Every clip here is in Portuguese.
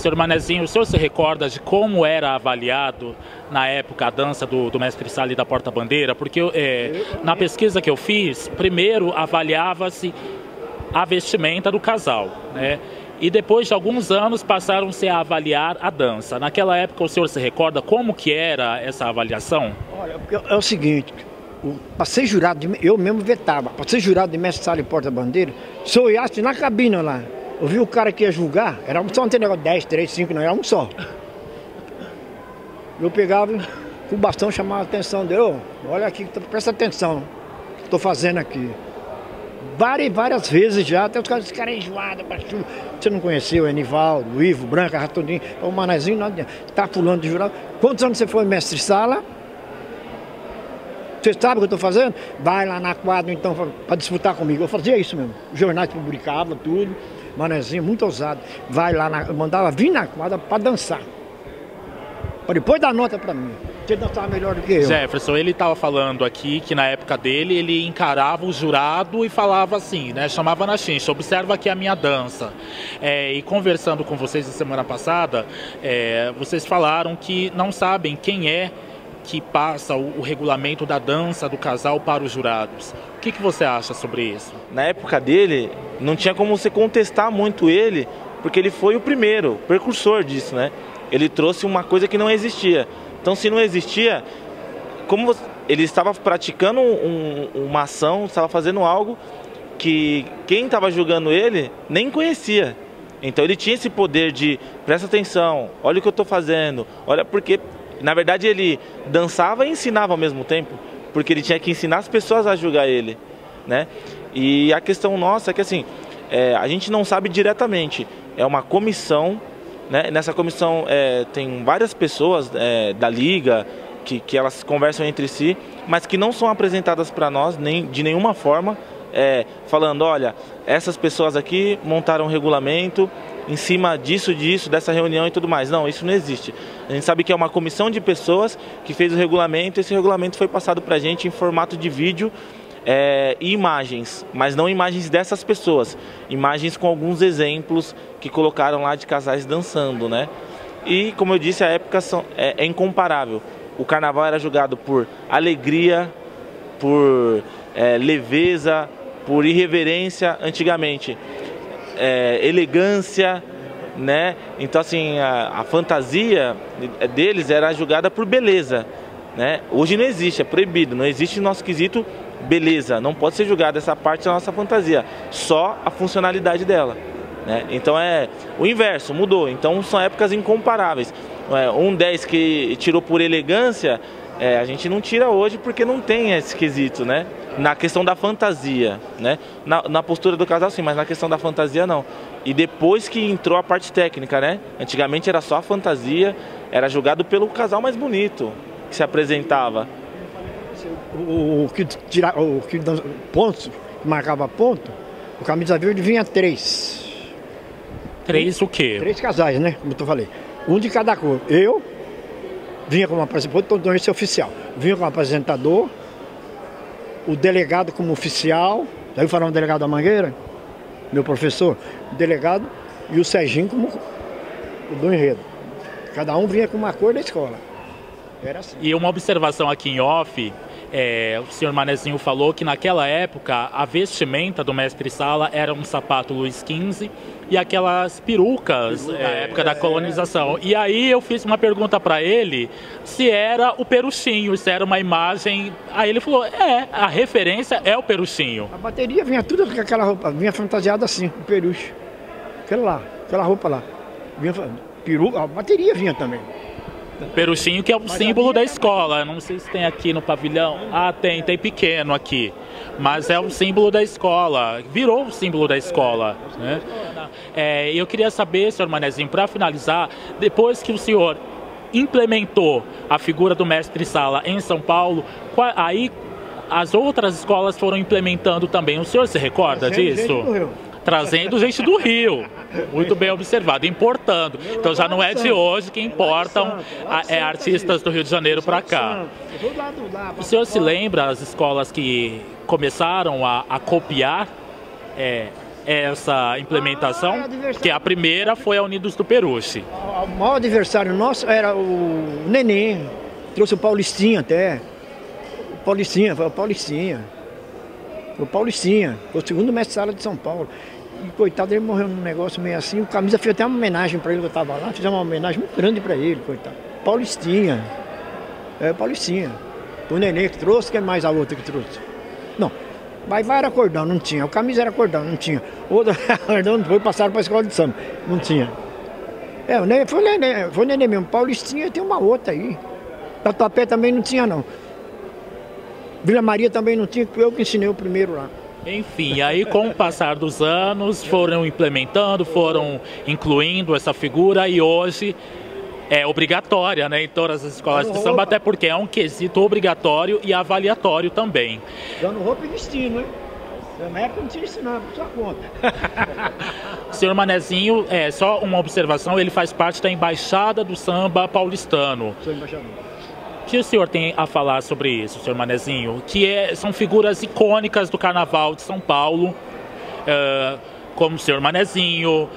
Senhor Manezinho, o senhor se recorda de como era avaliado na época a dança do Mestre Sala e da Porta-Bandeira? Porque na pesquisa que eu fiz, primeiro avaliava-se a vestimenta do casal, né? E depois de alguns anos passaram-se a avaliar a dança. Naquela época o senhor se recorda como que era essa avaliação? Olha, é o seguinte, para ser jurado, eu mesmo vetava, para ser jurado de Mestre Sala e Porta-Bandeira, se eu olhasse na cabine lá, eu vi o cara que ia julgar, era só não tem negócio 10, 3, 5, não, era um só. Eu pegava com o bastão, chamava a atenção dele, ô, olha aqui, presta atenção no que estou fazendo aqui. Várias vezes já, até os caras, esse cara é enjoado, você não conheceu o Enivaldo, o Ivo, Branca, Ratudinho, o Manezinho, tá pulando de jurado. Quantos anos você foi Mestre Sala? Você sabe o que eu estou fazendo? Vai lá na quadra, então, para disputar comigo. Eu fazia isso mesmo. Os jornais publicavam tudo. Manezinho, muito ousado. Vai lá, mandava vir na quadra para dançar. Para depois dar nota para mim. Você dançava melhor do que eu. Jefferson, ele estava falando aqui que na época dele, ele encarava o jurado e falava assim, né? Chamava na chincha, observa aqui a minha dança. E conversando com vocês na semana passada, vocês falaram que não sabem quem é que passa o regulamento da dança do casal para os jurados. O que você acha sobre isso? Na época dele, não tinha como você contestar muito ele, porque ele foi o primeiro, o precursor disso, né? Ele trouxe uma coisa que não existia. Então, se não existia, como ele estava praticando uma ação, estava fazendo algo que quem estava julgando ele nem conhecia. Então, ele tinha esse poder de, presta atenção, olha o que eu estou fazendo, olha porque... Na verdade, ele dançava e ensinava ao mesmo tempo, porque ele tinha que ensinar as pessoas a julgar ele, né? E a questão nossa é que, assim, a gente não sabe diretamente. É uma comissão, né? Nessa comissão tem várias pessoas da liga que elas conversam entre si, mas que não são apresentadas para nós nem de nenhuma forma, falando, olha, essas pessoas aqui montaram um regulamento em cima disso, dessa reunião e tudo mais. Não, isso não existe. A gente sabe que é uma comissão de pessoas que fez o regulamento. Esse regulamento foi passado para a gente em formato de vídeo e imagens, mas não imagens dessas pessoas, imagens com alguns exemplos que colocaram lá de casais dançando, né? E, como eu disse, a época é incomparável. O carnaval era julgado por alegria, por leveza, por irreverência antigamente. Elegância, né? Então, assim, a fantasia deles era julgada por beleza, né? Hoje não existe, é proibido, não existe no nosso quesito beleza, não pode ser julgada essa parte da nossa fantasia, só a funcionalidade dela, né? Então o inverso, mudou, então são épocas incomparáveis. Um 10 que tirou por elegância, a gente não tira hoje porque não tem esse quesito, né? Na questão da fantasia, né? Na postura do casal sim, mas na questão da fantasia não. E depois que entrou a parte técnica, né? Antigamente era só a fantasia, era julgado pelo casal mais bonito que se apresentava. O que pontos, que marcava ponto, o camisa verde vinha 3. 3 o quê? 3 casais, né? Como eu falei. Um de cada cor. Eu vinha como apresentador, então esse é oficial. Vinha como apresentador, o delegado como oficial, daí falando delegado da Mangueira, meu professor, o delegado, e o Serginho como o do enredo. Cada um vinha com uma cor da escola. Era assim. E uma observação aqui em off, o senhor Manezinho falou que naquela época a vestimenta do Mestre Sala era um sapato Luiz XV e aquelas perucas da época da colonização. E aí eu fiz uma pergunta para ele se era o peruchinho, se era uma imagem. Aí ele falou, a referência é o peruchinho. A bateria vinha tudo com aquela roupa, vinha fantasiada assim, o peruche. Aquela roupa lá. Vinha, a bateria vinha também. Peruchinho, que é o símbolo da escola. Não sei se tem aqui no pavilhão. Ah, tem pequeno aqui. Mas é o símbolo da escola. Virou o símbolo da escola, né? Eu queria saber, senhor Manezinho, para finalizar, depois que o senhor implementou a figura do Mestre Sala em São Paulo, aí as outras escolas foram implementando também. O senhor se recorda disso? Trazendo gente do Rio, muito bem observado, importando. Então já não é de hoje que importam artistas do Rio de Janeiro para cá. O senhor se lembra as escolas que começaram a copiar essa implementação? Porque a primeira foi a Unidos do Peruche. O maior adversário nosso era o Neném, trouxe o Paulistinha até. O Paulistinha, foi o Paulistinha. Foi o segundo mestre-sala de São Paulo. E coitado, ele morreu num negócio meio assim. O Camisa fez até uma homenagem para ele, que eu estava lá. Fizemos uma homenagem muito grande para ele, coitado. Paulistinha. Paulistinha. O Neném que trouxe, quem mais a outra que trouxe? Não. Vai era cordão, não tinha. O Camisa era cordão, não tinha. Outro cordão, depois passaram para a escola de samba. Não tinha. Foi o Neném mesmo. Paulistinha tem uma outra aí. Tatuapé também não tinha, não. Vila Maria também não tinha, eu que ensinei o primeiro lá. Enfim, aí com o passar dos anos foram implementando, foram incluindo essa figura e hoje é obrigatória, né, em todas as escolas de samba, até porque é um quesito obrigatório e avaliatório também. Dando roupa e vestindo, hein? Na época não tinha isso não, por sua conta. O senhor Manezinho, só uma observação, ele faz parte da Embaixada do Samba Paulistano. Sou embaixador. O que o senhor tem a falar sobre isso, senhor Manezinho? Que são figuras icônicas do Carnaval de São Paulo, como o senhor Manezinho,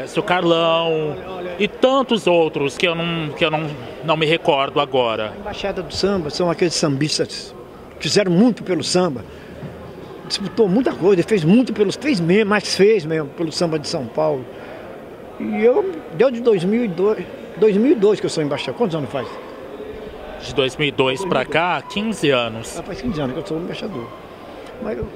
seu Carlão e tantos outros que eu não me recordo agora. A Embaixada do Samba são aqueles sambistas que fizeram muito pelo samba, disputou muita coisa, fez mesmo pelo samba de São Paulo. E desde 2002 que eu sou embaixador. Quantos anos faz? De 2002 para cá, 15 anos. Faz 15 anos que eu sou embaixador.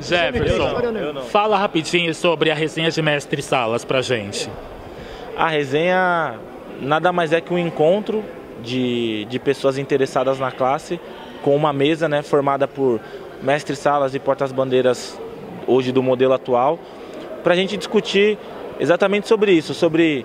Jefferson, fala rapidinho sobre a resenha de Mestre Salas pra gente. A resenha nada mais é que um encontro de pessoas interessadas na classe, com uma mesa, né, formada por Mestre Salas e portas-bandeiras hoje do modelo atual, para a gente discutir exatamente sobre isso, sobre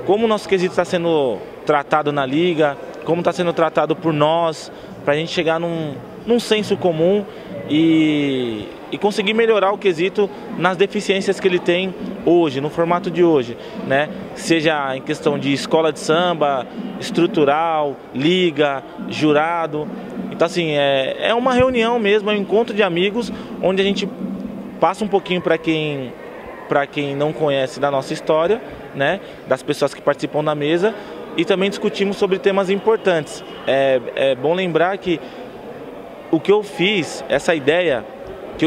como o nosso quesito está sendo tratado na liga, como está sendo tratado por nós, para a gente chegar num senso comum e conseguir melhorar o quesito nas deficiências que ele tem hoje, no formato de hoje, né? Seja em questão de escola de samba, estrutural, liga, jurado. Então assim, é uma reunião mesmo, é um encontro de amigos, onde a gente passa um pouquinho para quem não conhece da nossa história, né? Das pessoas que participam da mesa, e também discutimos sobre temas importantes. É bom lembrar que o que eu fiz, essa ideia que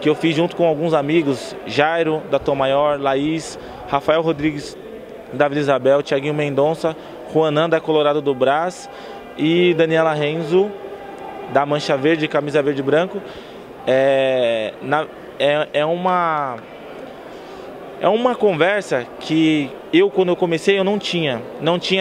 eu fiz junto com alguns amigos, Jairo, da Tom Maior, Laís, Rafael Rodrigues, da Vila Isabel, Thiaguinho Mendonça, Juanan, da Colorado do Brás e Daniela Renzo, da Mancha Verde, Camisa Verde e Branco. É uma conversa que quando eu comecei, eu não tinha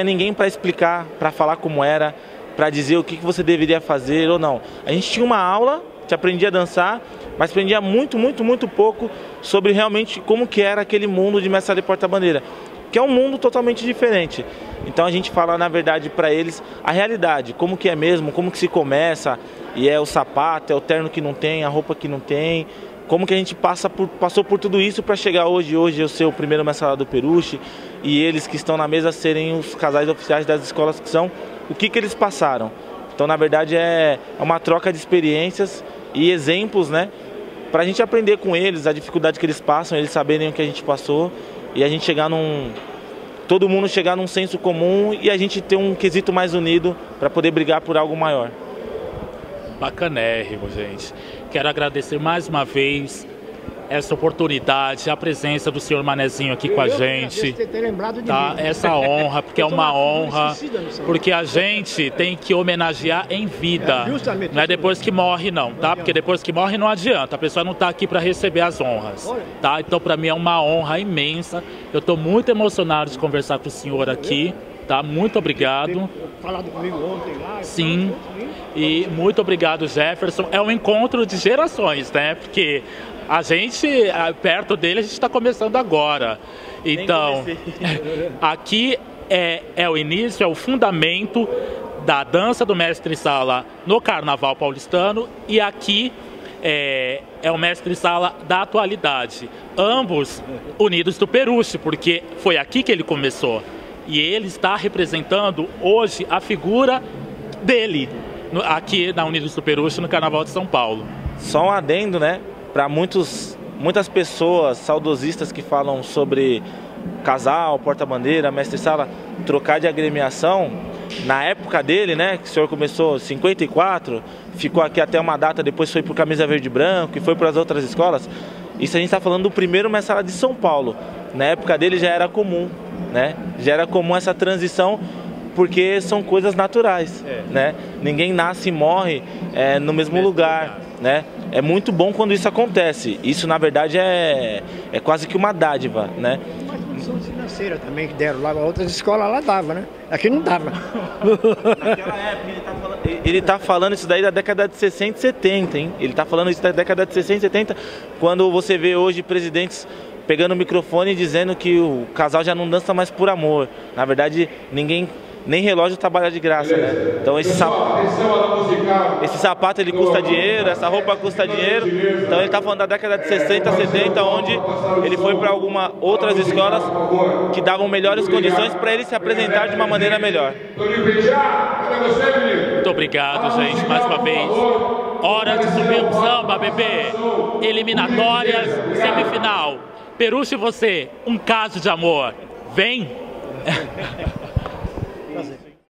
ninguém para explicar, para falar como era, para dizer o que você deveria fazer ou não. A gente tinha uma aula, te aprendia a dançar, mas aprendia muito, muito, muito pouco sobre realmente como que era aquele mundo de mestre e porta-bandeira, que é um mundo totalmente diferente. Então a gente fala, na verdade, para eles a realidade, como que é mesmo, como que se começa, e é o sapato, é o terno que não tem, a roupa que não tem, como que a gente passou por tudo isso para chegar hoje eu ser o primeiro mestre do Peruche, e eles que estão na mesa serem os casais oficiais das escolas que são, o que eles passaram. Então, na verdade, é uma troca de experiências e exemplos, né? Para a gente aprender com eles, a dificuldade que eles passam, eles saberem o que a gente passou, e a gente chegar todo mundo chegar num senso comum e a gente ter um quesito mais unido para poder brigar por algo maior. Bacanérrimo, gente. Quero agradecer mais uma vez essa oportunidade, a presença do senhor Manezinho aqui com a gente, tá? Essa honra, porque é uma honra, porque a gente tem que homenagear em vida, não é depois que morre não, tá? Porque depois que morre não adianta, a pessoa não tá aqui para receber as honras, tá? Então para mim é uma honra imensa, eu tô muito emocionado de conversar com o senhor aqui, tá? Muito obrigado. Falado comigo ontem lá. Sim. E muito obrigado, Jefferson. É um encontro de gerações, né? Porque a gente, perto dele, a gente está começando agora. Então, aqui é o início, é o fundamento da dança do mestre-sala no Carnaval paulistano, e aqui é o mestre-sala da atualidade. Ambos unidos do Peruche, porque foi aqui que ele começou. E ele está representando hoje a figura dele, aqui na Unidos do Peruche, no Carnaval de São Paulo. Só um adendo, né? Para muitos muitas pessoas saudosistas que falam sobre casal, porta-bandeira, mestre-sala, trocar de agremiação. Na época dele, né, que o senhor começou em 54, ficou aqui até uma data, depois foi para o Camisa Verde e Branco e foi para as outras escolas. Isso a gente está falando do primeiro mestre-sala de São Paulo. Na época dele já era comum, né? Já era comum essa transição, porque são coisas naturais, né? Ninguém nasce e morre no mesmo lugar, né? É muito bom quando isso acontece. Isso, na verdade, é quase que uma dádiva, né? Mas condição financeira também que deram lá, outras escolas lá dava, né? Aqui não dava. Naquela época, ele tá falando isso daí da década de 60 e 70, hein? Ele tá falando isso da década de 60 e 70, quando você vê hoje presidentes pegando o microfone e dizendo que o casal já não dança mais por amor. Na verdade, nem relógio trabalha de graça, né? Então esse sapato ele custa dinheiro, essa roupa custa dinheiro. Então ele tá falando da década de 60, 70, onde ele foi para outras escolas que davam melhores condições para ele se apresentar de uma maneira melhor. Muito obrigado, gente, mais uma vez. Hora de subir um samba, bebê. Eliminatórias, semifinal. Peruche, você, um caso de amor. Vem! Prazer.